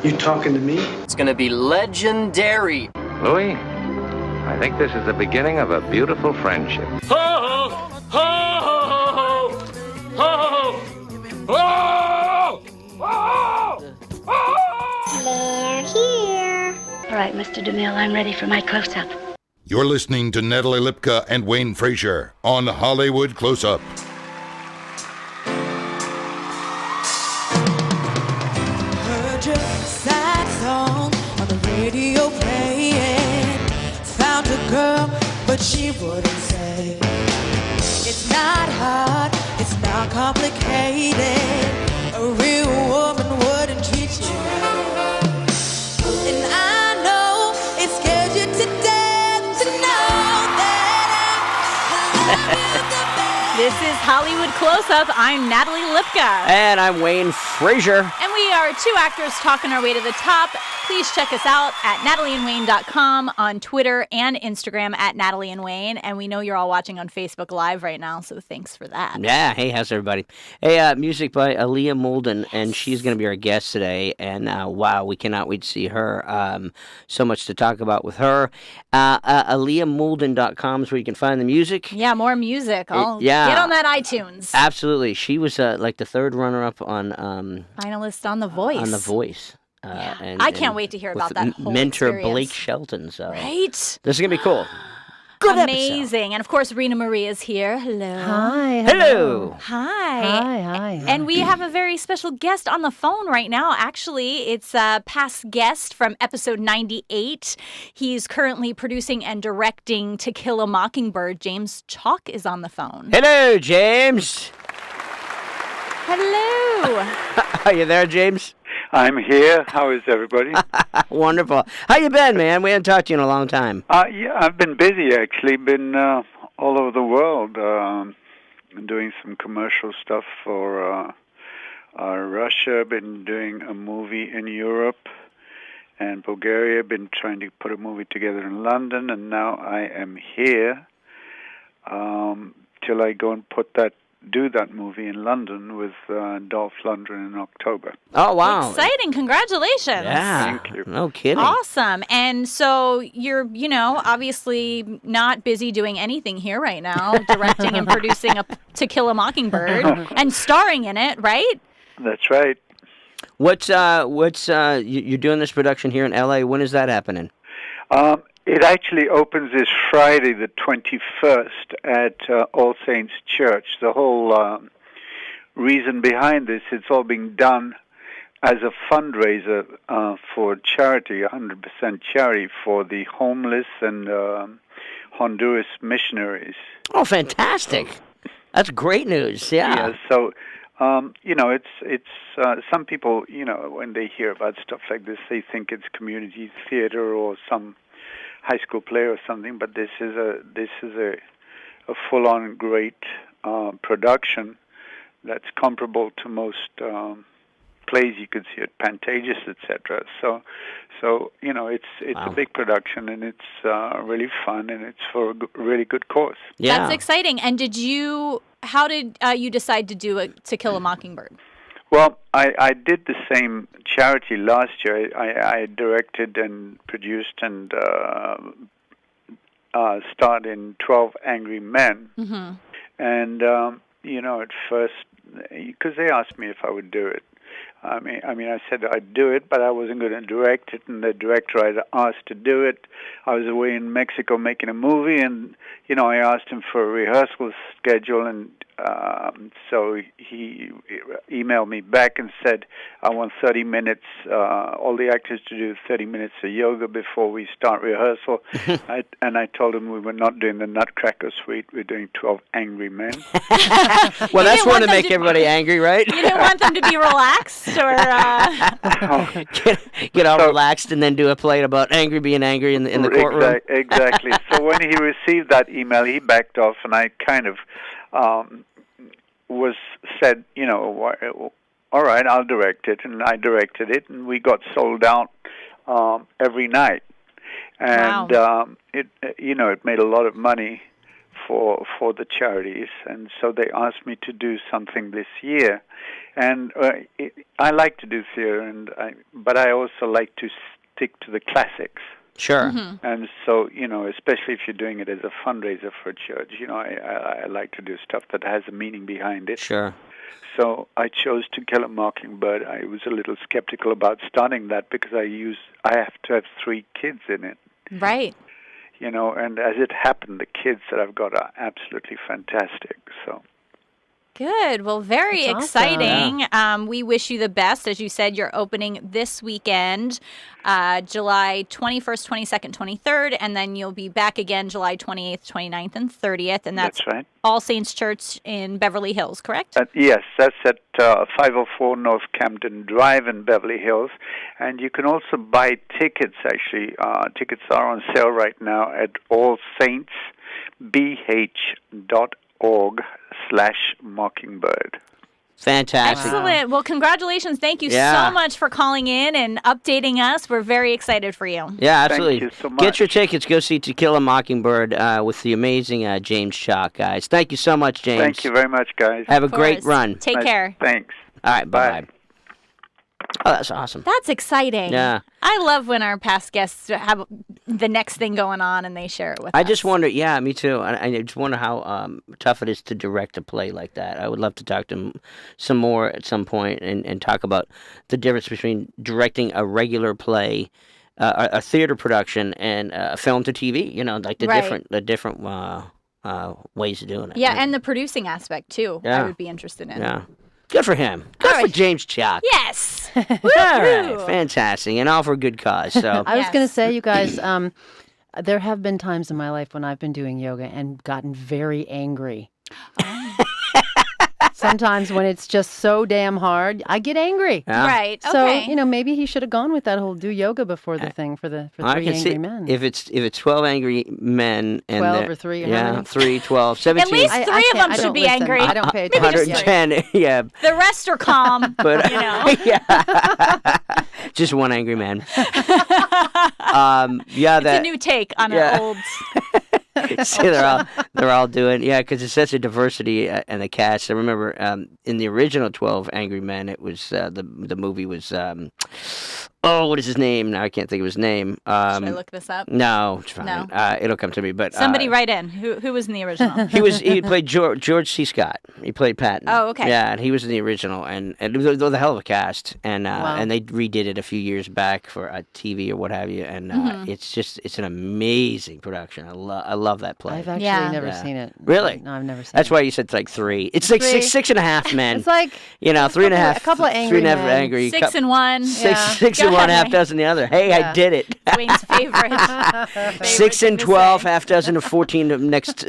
You talking to me? It's gonna be legendary. Louis, I think this is the beginning of a beautiful friendship. Ho, ho, ho, ho, ho, ho, ho. They're here. All right, Mr. DeMille, I'm ready for my close-up. You're listening to Natalie Lipka and Wayne Frazier on Hollywood Close-Up. Heard your sad song on the radio playing. Found a girl, but she wouldn't say. It's not hard, it's not complicated. A real woman wouldn't treat you right. And I know it scares you to death to know that I love you the best. This is Hollywood Close-Up. I'm Natalie Lipka. And I'm Wayne Frazier. And we are two actors talking our way to the top. Please check us out at natalieandwayne.com, on Twitter and Instagram at Natalie and Wayne. And we know you're all watching on Facebook Live right now, so thanks for that. Yeah, hey, how's everybody? Hey, music by Aliyah Moulden, and she's going to be our guest today. And wow, we cannot wait to see her. So much to talk about with her. AliyahMoulden.com is where you can find the music. Yeah, more music. Get on that iTunes. Absolutely. She was like the third runner-up on... Finalist on The Voice. On The Voice. Yeah. I can't wait to hear about that whole mentor experience. Blake Shelton. So right? This is going to be cool. Good Amazing. episode. And of course, Rena Marie is here. Hello. Hi. Hello. Hi. Hi. And we have a very special guest on the phone right now. Actually, it's a past guest from episode 98. He's currently producing and directing To Kill a Mockingbird. James Chalke is on the phone. Hello, James. Hello. Are you there, James? I'm here. How is everybody? Wonderful. How you been, man? We haven't talked to you in a long time. Yeah, I've been busy, actually. Been all over the world. Been doing some commercial stuff for Russia. Been doing a movie in Europe and Bulgaria. Been trying to put a movie together in London. And now I am here till I go and do that movie in London with Dolph Lundgren in October. Oh, wow. Exciting. Congratulations. Yeah. Thank you. No kidding. Awesome. And so you're, obviously not busy doing anything here right now, directing and producing To Kill a Mockingbird and starring in it, right? That's right. What's you're doing this production here in L.A. When is that happening? It actually opens this Friday, the 21st, at All Saints Church. The whole reason behind this, it's all being done as a fundraiser for charity, 100% charity for the homeless and Honduras missionaries. Oh, fantastic. That's great news, yeah. Yeah, so, it's some people, when they hear about stuff like this, they think it's community theater or some high school play or something, but this is a full-on great production that's comparable to most plays you could see at Pantages, etc. So it's Wow. a big production, and it's really fun, and it's for a really good cause. Yeah. That's exciting. And how did you decide to do To Kill a Mockingbird? Well, I did the same charity last year. I directed and produced and starred in 12 Angry Men. Mm-hmm. And, at first, because they asked me if I would do it. I mean, I said I'd do it, but I wasn't going to direct it, and the director I'd asked to do it. I was away in Mexico making a movie, and, I asked him for a rehearsal schedule, and so he emailed me back and said, I want 30 minutes, all the actors to do 30 minutes of yoga before we start rehearsal. And I told him we were not doing the Nutcracker Suite, we're doing 12 Angry Men. Well, that's one to make everybody angry, right? You didn't want them to be relaxed or... Get all relaxed and then do a play about being angry in the courtroom. Exactly. So when he received that email, he backed off, and I kind of... said, all right, I'll direct it, and I directed it, and we got sold out every night, and wow. it made a lot of money for the charities, and so they asked me to do something this year. And I like to do theater, but I also like to stick to the classics. Sure. Mm-hmm. And so, especially if you're doing it as a fundraiser for a church, I like to do stuff that has a meaning behind it. Sure. So I chose To Kill a Mockingbird. I was a little skeptical about starting that because I have to have 3 kids in it. Right. And as it happened, the kids that I've got are absolutely fantastic. So. Good. Well, very That's exciting. Yeah. We wish you the best. As you said, you're opening this weekend, July 21st, 22nd, 23rd, and then you'll be back again July 28th, 29th, and 30th. And that's right. All Saints Church in Beverly Hills, correct? Yes, that's at 504 North Camden Drive in Beverly Hills. And you can also buy tickets, actually. Tickets are on sale right now at allsaintsbh.org/mockingbird. Fantastic. Excellent. Well, congratulations. Thank you Yeah. so much for calling in and updating us. We're very excited for you. Yeah, absolutely. Thank you so much. Get your tickets. Go see To Kill a Mockingbird with the amazing James Chalke, guys. Thank you so much, James. Thank you very much, guys. Have a Of great course. run. Take care. Thanks. All right, Bye. bye-bye. Oh, that's awesome. That's exciting. Yeah. I love when our past guests have the next thing going on and they share it with us. I just wonder, yeah, me too. I just wonder how tough it is to direct a play like that. I would love to talk to him some more at some point and talk about the difference between directing a regular play, a theater production, and a film to TV. Like the Right. different ways of doing it. Yeah, and the producing aspect, too, I Yeah. would be interested in. Yeah. Good for him. Good All for right. James Chalke. Yes. All right. Fantastic. And all for a good cause. So I was going Yes. to say, you guys, there have been times in my life when I've been doing yoga and gotten very angry. Sometimes when it's just so damn hard, I get angry. yeah. Right. So, Okay. maybe he should have gone with that whole do yoga before the thing for I 3 can angry see men. if it's 12 angry men and 12 they're- or 3 or how yeah, many? 3, 12, 17. At least I 3 of can't- them I should don't be listen. angry. I don't pay attention. Maybe just 3. 110. Yeah. The rest are calm. But Yeah. just one angry man. Yeah, It's that a new take on yeah. an old. see, they're all doing because it's such a diversity in the cast. I remember in the original 12 Angry Men, it was the movie was what is his name? Now I can't think of his name. Should I look this up? No, it's fine. No? It'll come to me. But Somebody write in. Who was in the original? he played George C. Scott. He played Patton. Oh, okay. Yeah, and he was in the original, and it was a hell of a cast, and Wow. and they redid it a few years back for TV or what have you, and Mm-hmm. it's an amazing production. I love that play. I've actually Yeah. never Yeah. seen it. Really? No, I've never seen That's it. why you said like 3. It's like 3. six and a half men. It's like 3 and a half. a couple of angry 3 and a half men. angry. 6 and 1. Six Go and one, ahead, half Wayne. dozen the other. Hey, I Yeah. did it. It's Wayne's favorite. 6 and 12, half dozen of 14 of next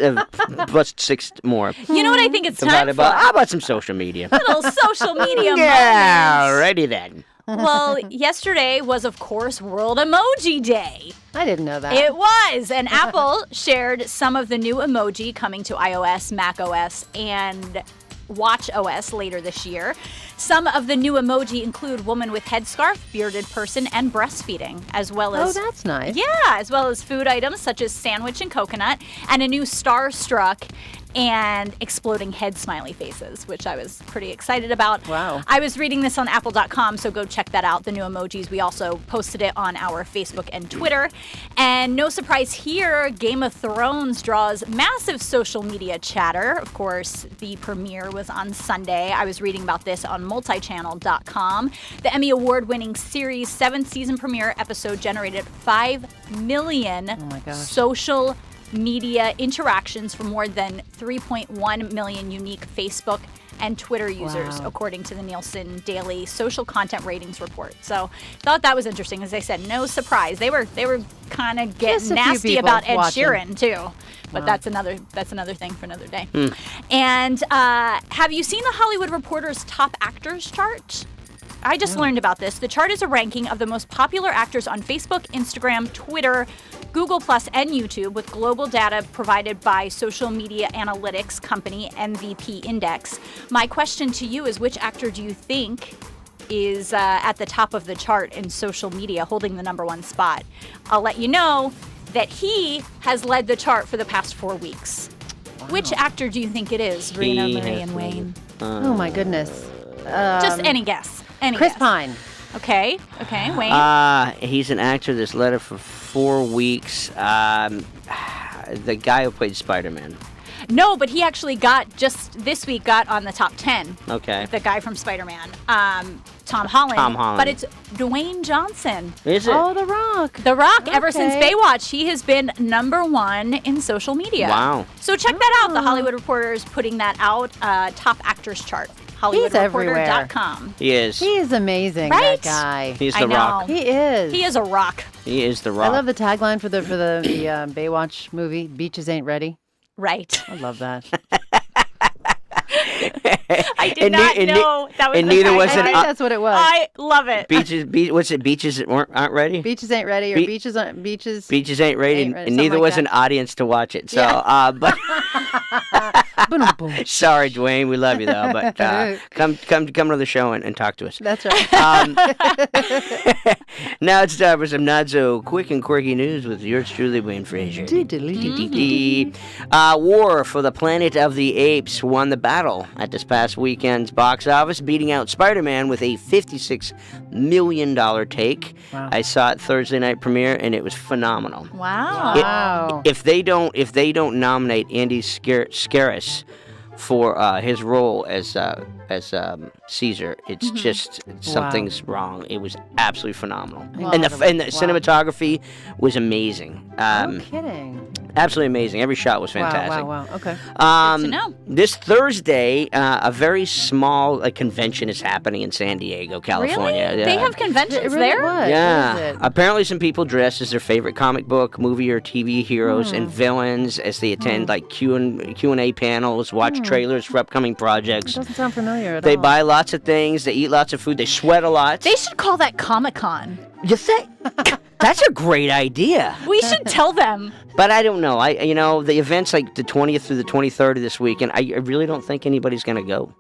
plus 6 more. You know what I think it's time Divided for? by, how about some social media? Little social media Yeah, moments. righty then. Well, yesterday was, of course, World Emoji Day. I didn't know that. It was, and Apple shared some of the new emoji coming to iOS, macOS, and watchOS later this year. Some of the new emoji include woman with headscarf, bearded person, and breastfeeding, as well as that's nice. yeah, as well as food items such as sandwich and coconut, and a new starstruck and exploding head smiley faces, which I was pretty excited about. Wow. I was reading this on apple.com, so go check that out, the new emojis. We also posted it on our Facebook and Twitter. And no surprise here, Game of Thrones draws massive social media chatter. Of course, the premiere was on Sunday. I was reading about this on multichannel.com. The Emmy Award-winning series' 7th season premiere episode generated 5 million social media interactions for more than 3.1 million unique Facebook and Twitter users, according to the Nielsen Daily Social Content Ratings Report. So, thought that was interesting. As I said, no surprise. They were kind of Just getting a few nasty people about Ed watching. Sheeran too. But that's another thing for another day. And have you seen the Hollywood Reporter's top actors chart? I just learned about this. The chart is a ranking of the most popular actors on Facebook, Instagram, Twitter, Google Plus, and YouTube, with global data provided by social media analytics company MVP Index. My question to you is, which actor do you think is at the top of the chart in social media, holding the #1 spot? I'll let you know that he has led the chart for the past 4 weeks. Which actor do you think it is? Rena, He Marie, has and to Wayne. Oh my goodness. Just any guess. Any Chris guess. Pine. Okay, Wayne. He's an actor that's led it for 4 weeks. The guy who played Spider-Man. No, but he actually just this week got on the top 10. Okay. The guy from Spider-Man. Tom Holland. Tom Holland. But it's Dwayne Johnson. Is it? Oh, The Rock. The Rock, ever Okay. since Baywatch, he has been #1 in social media. Wow. So check that out. The Hollywood Reporter is putting that out. Top actors chart. HollywoodReporter.com. He is. He is amazing, Right? that guy. He's I the know. Rock. He is. He is a rock. He is the Rock. I love the tagline for the Baywatch movie, Beaches Ain't Ready. Right. I love that. I did not know that was and the neither was I it. think that's what it was. I love it. What's it? Beaches that aren't ready. Beaches ain't ready, or beaches aren't beaches. Beaches ain't ready, Ain't ready, and neither something was like an audience to watch it. So, Yeah. but Boom. sorry, Dwayne, we love you though. But come to the show and talk to us. That's right. Now it's time for some not so quick and quirky news with yours truly, Wayne Frazier. War for the Planet of the Apes won the battle at this past weekend's box office, beating out Spider-Man with a $56 million take. Wow. I saw it Thursday night premiere, and it was phenomenal. Wow. Wow. If they don't nominate Andy Scaris for his role as Caesar, it's just something's wrong. It was absolutely phenomenal, and the cinematography was amazing. No kidding. Absolutely amazing. Every shot was fantastic. Wow. Okay. Good to know. This Thursday, a very small convention is happening in San Diego, California. Really? Yeah. They have conventions Really? there? What? Yeah. What is it? Apparently, some people dress as their favorite comic book, movie, or TV heroes and villains as they attend like Q&A panels, watch trailers for upcoming projects. Doesn't sound familiar at They all. buy lots of things. They eat lots of food. They sweat a lot. They should call that Comic-Con. You think? That's a great idea. We should tell them. But I don't know. The event's like the 20th through the 23rd of this week, and I really don't think anybody's going to go.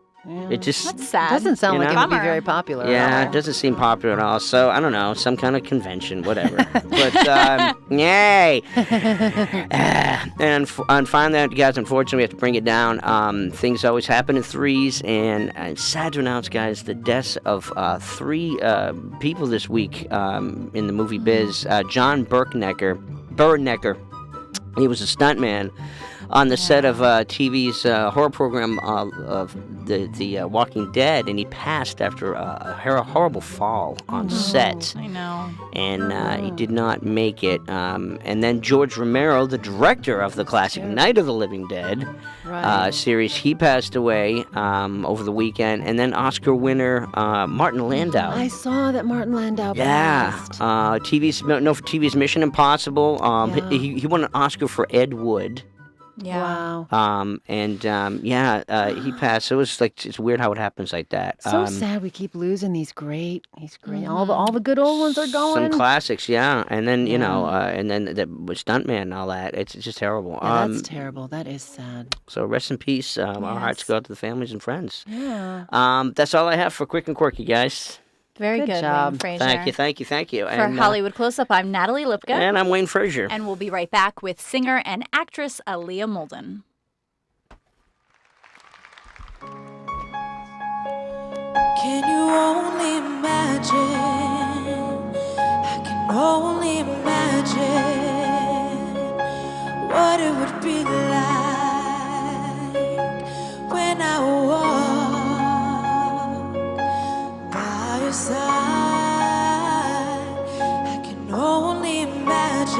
It just That's sad. Doesn't sound like it would be Bummer. very popular. Yeah, it doesn't seem popular at all. So I don't know, some kind of convention, whatever. But yay! And finally, guys, unfortunately, we have to bring it down. Things always happen in threes, and it's sad to announce, guys, the deaths of 3 people this week in the movie biz. John Bernecker. He was a stuntman on the set of TV's horror program of the Walking Dead, and he passed after a horrible fall on set. I know. And he did not make it. And then George Romero, the director of the classic Night of the Living Dead series, he passed away over the weekend. And then Oscar winner Martin Landau. I saw that Martin Landau Yeah, passed. TV's Mission Impossible. He won an Oscar for Ed Wood. Yeah. Wow. He passed. So it's weird how it happens like that. So sad we keep losing these great. All the good old ones are going. Some classics, yeah. And then and then the stuntman and all that. It's just terrible. Yeah, that's terrible. That is sad. So rest in peace. Our hearts go out to the families and friends. Yeah. That's all I have for Quick and Quirky, guys. Very Good good, job. Wayne Frazier. Thank you. For And, Hollywood Close-Up, I'm Natalie Lipka. and I'm Wayne Frazier. And we'll be right back with singer and actress Aliyah Moulden. Can you only imagine? I can only imagine what it would be like when I walk by your side. I can only imagine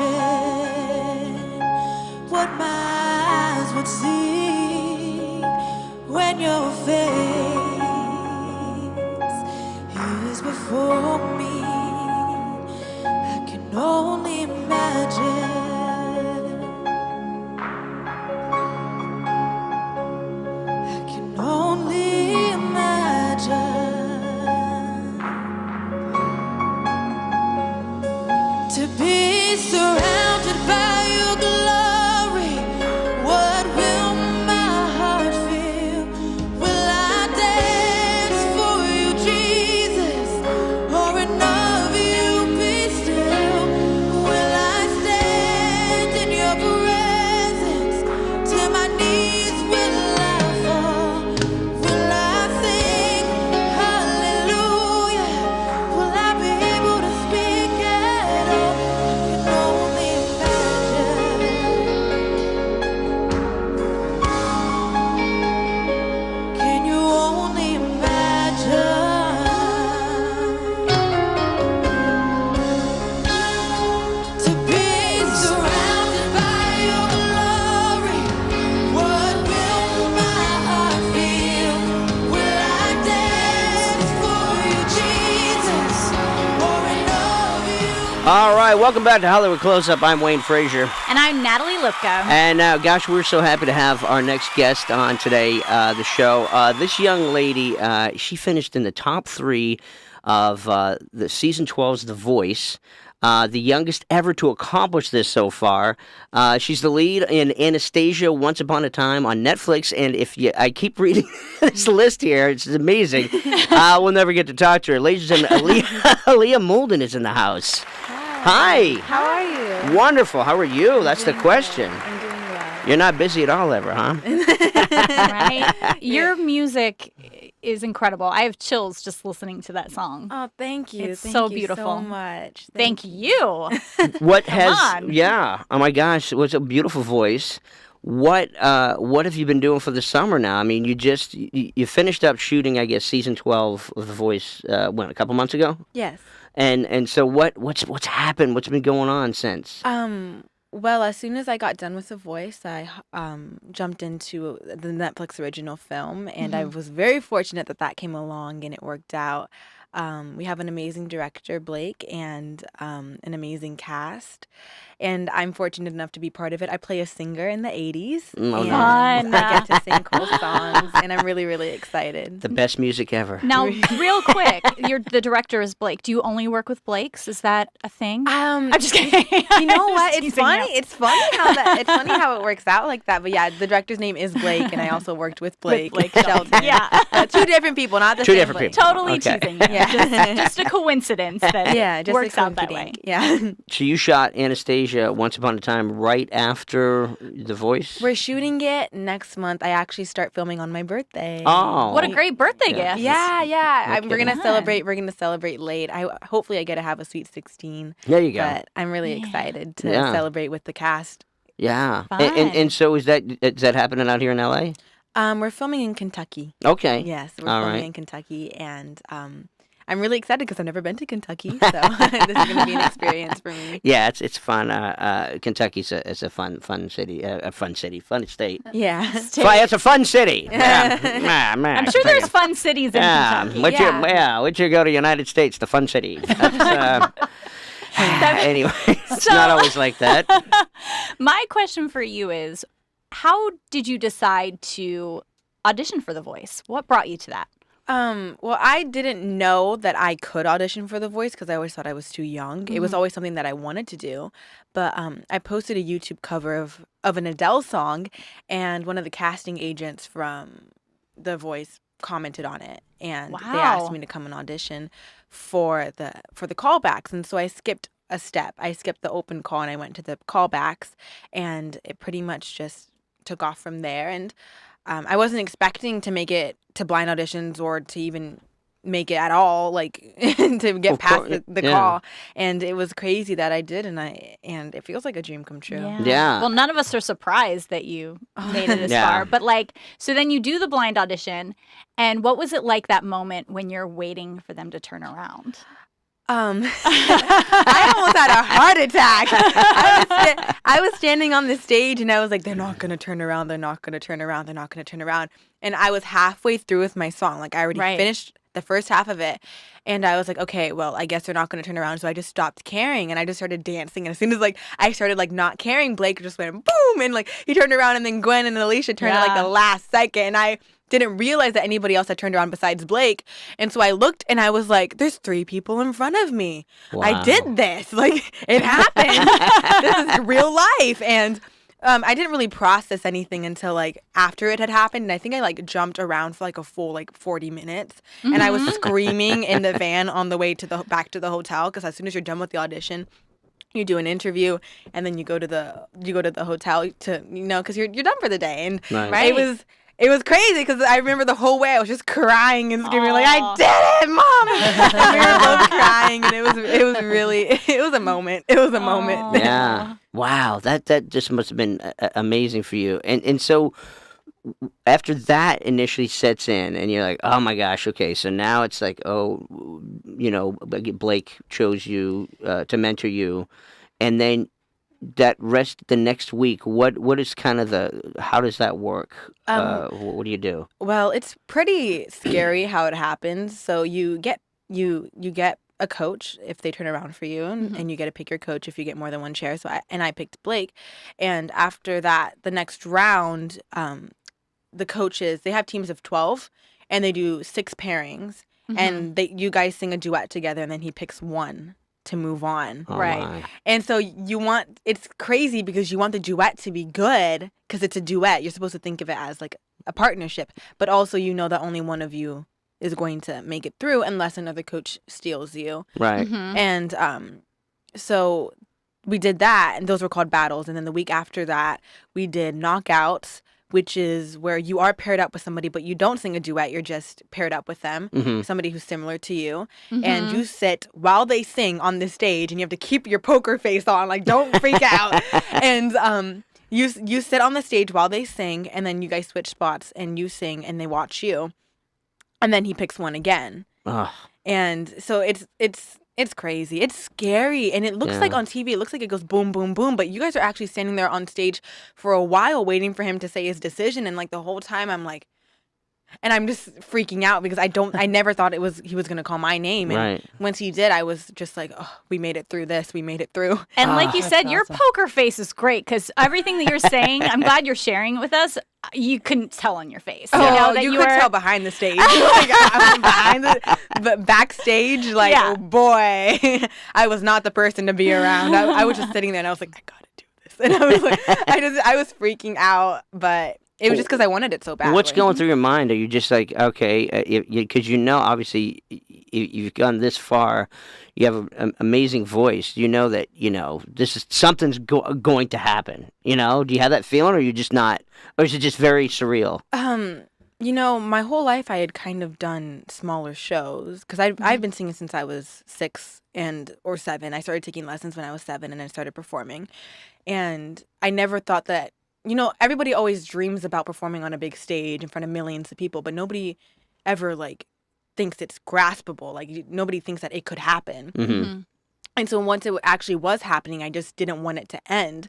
what my eyes would see when your face is before me. I can only imagine. I can only imagine to be surrounded by your glory. What will my heart feel? Will I right, welcome back to Hollywood Close-Up. I'm Wayne Frazier. And I'm Natalie Lipka. And gosh, we're so happy to have our next guest on today, the show. This young lady, she finished in the top 3 of the season 12's The Voice. The youngest ever to accomplish this so far. She's the lead in Anastasia, Once Upon a Time on Netflix. And I keep reading this list here, it's amazing. We'll never get to talk to her. Ladies and gentlemen, Aliyah Moulden is in the house. Hi. How are you? Wonderful. How are you? That's the question. I'm doing well. You're not busy at all ever, huh? Right? Your music is incredible. I have chills just listening to that song. Oh, thank you. It's Thank so you beautiful. so much. Thank you. What Come has? on. Yeah. Oh my gosh, it was a beautiful voice. What have you been doing for the summer now? I mean, you finished up shooting, I guess, season 12 of The Voice. When, a couple months ago? Yes. And so what's happened? What's been going on since? Well, as soon as I got done with The Voice, I jumped into the Netflix original film, and I was very fortunate that came along and it worked out. We have an amazing director, Blake, and an amazing cast. And I'm fortunate enough to be part of it. I play a singer in the 80s. Oh, and I get to sing cool songs, and I'm really, really excited. The best music ever. Now, real quick, the director is Blake. Do you only work with Blakes? Is that a thing? I'm just kidding. You know what? Just It's teasing funny. you. It's funny how it works out like that. But yeah, the director's name is Blake, and I also worked with Blake Shelton. Yeah. 2 different people, not the Two same different Blake. people. Totally Okay. teasing you. Yeah. Just a coincidence that Just works a out that way. coincidence. Yeah. So you shot Anastasia Once Upon a Time right after The Voice? We're shooting it next month. I actually start filming on my birthday. Oh. What a great birthday gift. Yeah. Okay. We're gonna celebrate. We're gonna celebrate late. Hopefully I get to have a sweet 16. There you go. But I'm really excited to Yeah. celebrate with the cast. Yeah. Fun. And so is that happening out here in LA? We're filming in Kentucky. Okay. Yes, we're All filming right. in Kentucky, and I'm really excited because I've never been to Kentucky, so this is going to be an experience for me. Yeah, it's fun. Kentucky's a fun city, fun state. Yeah. It's a fun city. I'm sure there's fun cities in Kentucky. Would you go to United States, the fun city? That's, anyway, it's not always like that. My question for you is, how did you decide to audition for The Voice? What brought you to that? Well, I didn't know that I could audition for The Voice because I always thought I was too young. It was always something that I wanted to do. But I posted a YouTube cover of an Adele song, and one of the casting agents from The Voice commented on it, and they asked me to come and audition for the callbacks. And so I skipped a step. I skipped the open call and I went to the callbacks, and it pretty much just took off from there. And I wasn't expecting to make it to blind auditions or to even make it at all, like to get past the call. And it was crazy that I did, and it feels like a dream come true. Yeah. Well, none of us are surprised that you made it this far. But so then you do the blind audition, and what was it like that moment when you're waiting for them to turn around? I almost had a heart attack. I was standing on the stage and I was like, they're not going to turn around. They're not going to turn around. They're not going to turn around. And I was halfway through with my song. Like, I already finished the first half of it. And I was like, okay, well, I guess they're not going to turn around. So I just stopped caring and I just started dancing. And as soon as I started not caring, Blake just went boom. And he turned around, and then Gwen and Alicia turned at the last second. And I didn't realize that anybody else had turned around besides Blake. And so I looked and I was like, there's 3 people in front of me. Wow. I did this. It happened. This is real life. And I didn't really process anything until after it had happened. And I think I jumped around for a full 40 minutes. And I was screaming in the van on the way back to the hotel, because as soon as you're done with the audition, you do an interview, and then you go to the hotel to because you're done for the day. And it was crazy because I remember the whole way I was just crying and screaming I did it, Mom! And we were both crying, and it was a moment. It was a moment. Yeah. Wow. That just must have been amazing for you. And so after that initially sets in, and you're like, oh my gosh, okay, so now it's Blake chose you to mentor you, and then the next week, what is kind of how does that work? What do you do? Well, it's pretty scary how it happens. So you get a coach if they turn around for you, and you get to pick your coach if you get more than one chair. So I picked Blake, and after that, the next round, the coaches, they have teams of 12, and they do 6 pairings, and you guys sing a duet together, and then he picks one to move on. Oh, Right. my. And so it's crazy because you want the duet to be good because it's a duet. You're supposed to think of it as like a partnership, but also you know that only one of you is going to make it through unless another coach steals you. Right. And so we did that, and those were called battles. And then the week after that, we did knockouts, which is where you are paired up with somebody, but you don't sing a duet. You're just paired up with them, somebody who's similar to you. And you sit while they sing on the stage, and you have to keep your poker face on, like, don't freak out. And you sit on the stage while they sing, and then you guys switch spots, and you sing, and they watch you. And then he picks one again. Ugh. And so it's crazy. It's scary. And it looks like on TV, it looks like it goes boom, boom, boom. But you guys are actually standing there on stage for a while waiting for him to say his decision. And like the whole time I'm like, and I'm just freaking out because I never thought he was going to call my name. And once he did, I was just like, oh, we made it through this. We made it through. And like you said, your poker face is great because everything that you're saying, I'm glad you're sharing it with us. You couldn't tell on your face. Oh, You know, that you you could were... tell behind the stage. Like, I was behind but backstage, like, oh boy, I was not the person to be around. I was just sitting there and I was like, I gotta do this. And I was like, I was freaking out, but it was just because I wanted it so bad. What's going through your mind? Are you just like, okay, because obviously, you've gone this far, you have an amazing voice. You know that, this is something's going to happen. Do you have that feeling, or are you just not, or is it just very surreal? My whole life I had kind of done smaller shows because I've been singing since I was 6 or 7. I started taking lessons when I was 7, and then started performing, and I never thought that. Everybody always dreams about performing on a big stage in front of millions of people, but nobody ever, like, thinks it's graspable. Like, nobody thinks that it could happen. And so once it actually was happening, I just didn't want it to end.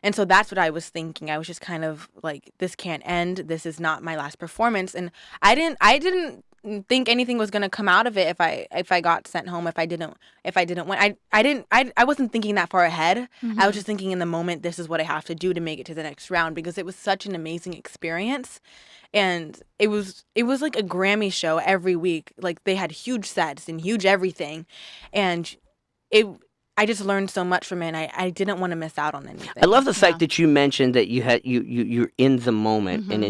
And so that's what I was thinking. I was just kind of like, this can't end. This is not my last performance. And I didn't think anything was going to come out of it if I got sent home, if I didn't win. I wasn't thinking that far ahead. I was just thinking in the moment, this is what I have to do to make it to the next round, because it was such an amazing experience. And it was like a Grammy show every week. Like, they had huge sets and huge everything. And I just learned so much from it, and I didn't want to miss out on anything. I love the fact that you mentioned that you're in the moment and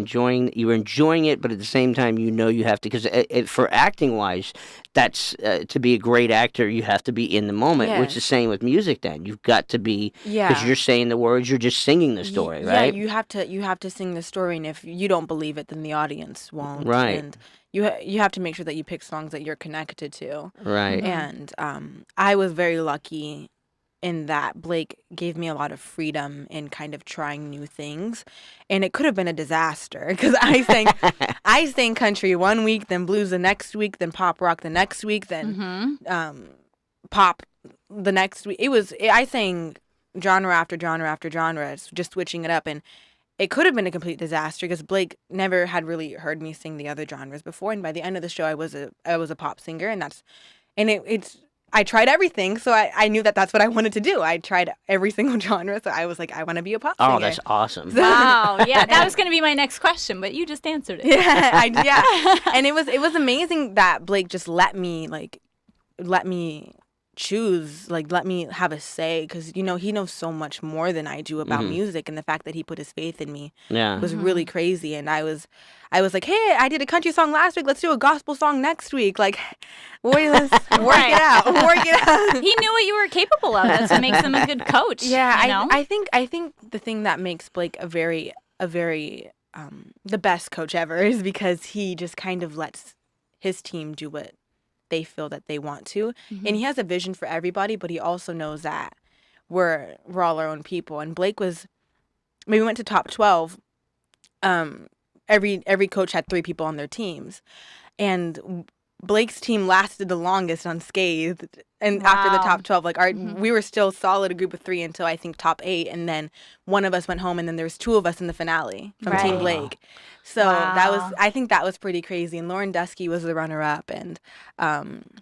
you were enjoying it, but at the same time, you have to, because for acting wise, that's to be a great actor, you have to be in the moment, which is the same with music. Then you've got to be, because you're saying the words, you're just singing the story, right? Yeah, you have to sing the story, and if you don't believe it, then the audience won't. Right. And you have to make sure that you pick songs that you're connected to. Right. And I was very lucky in that Blake gave me a lot of freedom in kind of trying new things. And it could have been a disaster because I sang country one week, then blues the next week, then pop rock the next week, then pop the next week. I sang genre after genre after genre, just switching it up, and it could have been a complete disaster because Blake never had really heard me sing the other genres before. And by the end of the show, I was a pop singer, and I tried everything, so I knew that that's what I wanted to do. I tried every single genre, so I was like, I want to be a pop singer. Oh, that's awesome. Wow, yeah, that was going to be my next question, but you just answered it. Yeah. And it was amazing that Blake just let me choose, like, let me have a say, because he knows so much more than I do about music, and the fact that he put his faith in me was really crazy. And I was like, hey, I did a country song last week, let's do a gospel song next week, like, let's work it out. He knew what you were capable of. That's what makes him a good coach. I think the thing that makes Blake a very the best coach ever is because he just kind of lets his team do what they feel that they want to, and he has a vision for everybody, but he also knows that we're all our own people. And Blake we went to top 12. Every coach had 3 people on their teams, and Blake's team lasted the longest unscathed, and after the top 12, like we were still solid, a group of 3 until I think top 8, and then one of us went home, and then there was 2 of us in the finale from Team Blake. So I think that was pretty crazy. And Lauren Dusky was the runner-up, and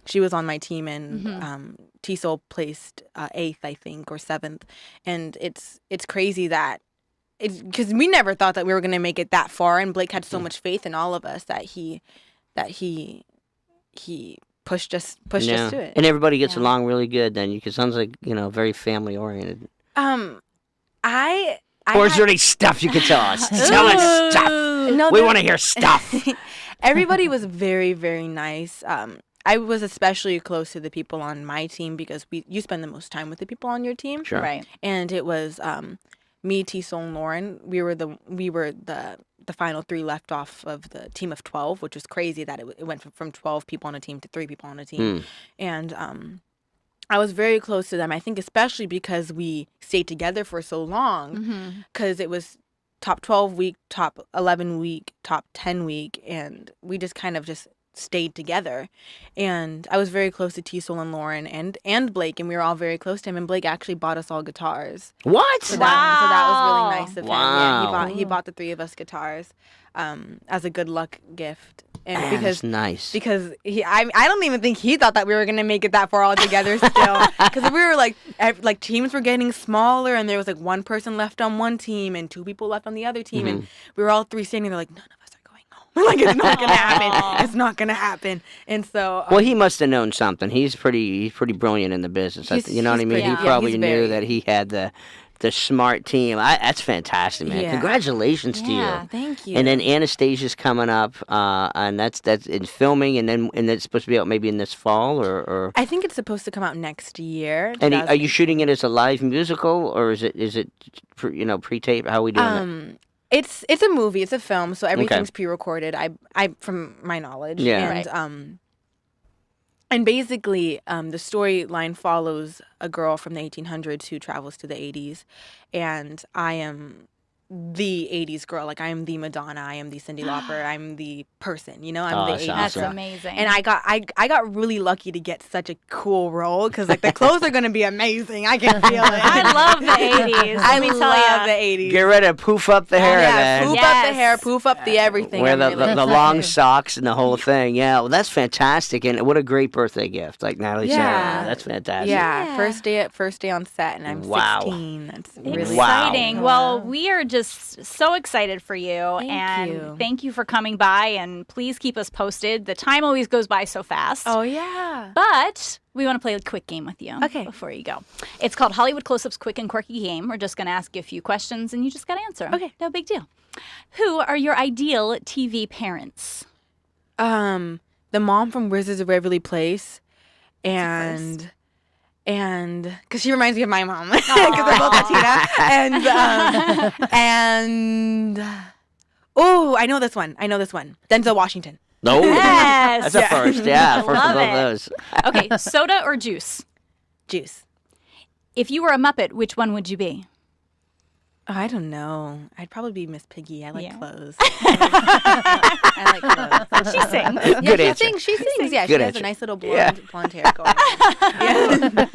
she was on my team, and T-Soul placed 8th, I think, or 7th, and it's crazy that. Because we never thought that we were going to make it that far, and Blake had so much faith in all of us that he pushed us to it. And everybody gets along really good then, because it sounds like, very family oriented. Or is there any stuff you can tell us? Tell us stuff. No, we want to hear stuff. Everybody was very, very nice. I was especially close to the people on my team because you spend the most time with the people on your team. Sure. Right. And it was me, T-Soul, and Lauren. We were the final 3 left off of the team of 12, which was crazy that it went from 12 people on a team to 3 people on a team. And I was very close to them, I think especially because we stayed together for so long, because it was top 12 week, top 11 week, top 10 week, and we just kind of just stayed together. And I was very close to T-Soul and Lauren and Blake, and we were all very close to him, and Blake actually bought us all guitars. What? So that was really nice of him. Yeah, he bought the 3 of us guitars as a good luck gift. And that's nice. Because I don't even think he thought that we were gonna make it that far all together still. Because we were like teams were getting smaller, and there was like 1 person left on one team and 2 people left on the other team, and we were all 3 standing there like, none of us are going home. Like, it's not gonna happen. It's not gonna happen. And so well, he must have known something. He's pretty brilliant in the business. You know what I mean? He probably knew that he had the smart team. That's fantastic, man. Yeah. Congratulations to you. Yeah, thank you. And then Anastasia's coming up, and that's in filming, and it's supposed to be out maybe in this fall, or I think it's supposed to come out next year. And are you shooting it as a live musical, or is it pre-tape? How are we doing it? It's a movie. It's a film, so everything's pre-recorded. I from my knowledge. Yeah. And and basically, the storyline follows a girl from the 1800s who travels to the 80s, and I am the 80s girl. Like, I am the Madonna, I am the Cyndi Lauper, I'm the person, I'm the 80s That's girl. amazing. And I got really lucky to get such a cool role, because like the clothes are going to be amazing. I can feel it. I love the 80s. I Let me tell love ya. the 80s. Get ready to poof up the hair, then. Poof up the hair, poof up the everything. Wear I'm the really long excited. socks and the whole thing. Yeah, well, that's fantastic, and what a great birthday gift, like Natalie said. That's fantastic. Yeah, first day on set, and I'm 16. That's really exciting. Wow. Well, we are just so excited for you. Thank you for coming by, and please keep us posted. The time always goes by so fast. Oh, yeah. But we want to play a quick game with you before you go. It's called Hollywood Close-Up's Quick and Quirky Game. We're just going to ask you a few questions, and you just got to answer them. Okay. No big deal. Who are your ideal TV parents? The mom from Wizards of Waverly Place, and because she reminds me of my mom, because they're both Latina, and oh, I know this one. Denzel Washington. No, Yes. that's a first. Yeah, first of Love both it. those. Okay, soda or juice? Juice. If you were a Muppet, which one would you be? Oh, I don't know. I'd probably be Miss Piggy. I like Yeah. clothes. I like clothes. She sings. Good answer. She sings. Yeah, Good she has answer. a nice little blonde hair going on. Yeah.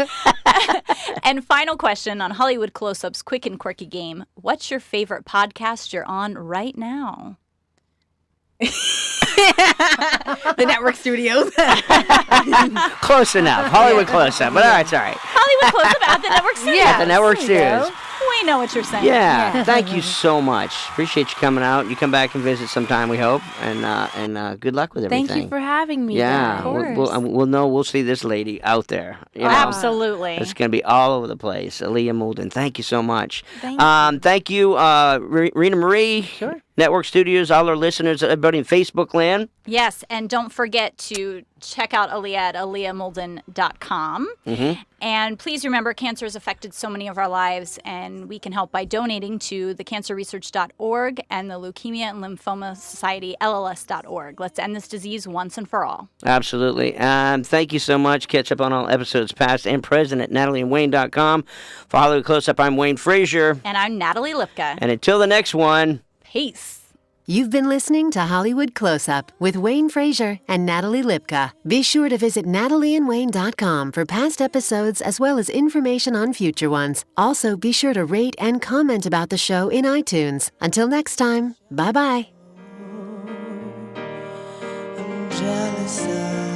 And final question on Hollywood Close-Up's Quick and Quirky Game. What's your favorite podcast you're on right now? The network studios. Close enough. Hollywood close-up, but all right, it's all right. Hollywood Close-Up at the network studios. At the network studios. We know what you're saying. Yeah, thank you so much. Appreciate you coming out. You come back and visit sometime, we hope, and good luck with everything. Thank you for having me. Yeah, guys. we'll see this lady out there. You know? Absolutely. It's going to be all over the place. Aliyah Moulden, thank you so much. Thank you. Thank you, Rena Marie. Sure. Network Studios, all our listeners, everybody in Facebook land. Yes, and don't forget to check out Aliyah at aliyahmoulden.com. Mm-hmm. And please remember, cancer has affected so many of our lives, and we can help by donating to thecancerresearch.org and the Leukemia and Lymphoma Society, LLS.org. Let's end this disease once and for all. Absolutely. Thank you so much. Catch up on all episodes past and present at NatalieandWayne.com. For Hollywood Close-Up, I'm Wayne Frazier. And I'm Natalie Lipka. And until the next one, Peace. You've been listening to Hollywood Close-Up with Wayne Frazier and Natalie Lipka. Be sure to visit natalieandwayne.com for past episodes as well as information on future ones. Also, be sure to rate and comment about the show in iTunes. Until next time, bye-bye. Jealous of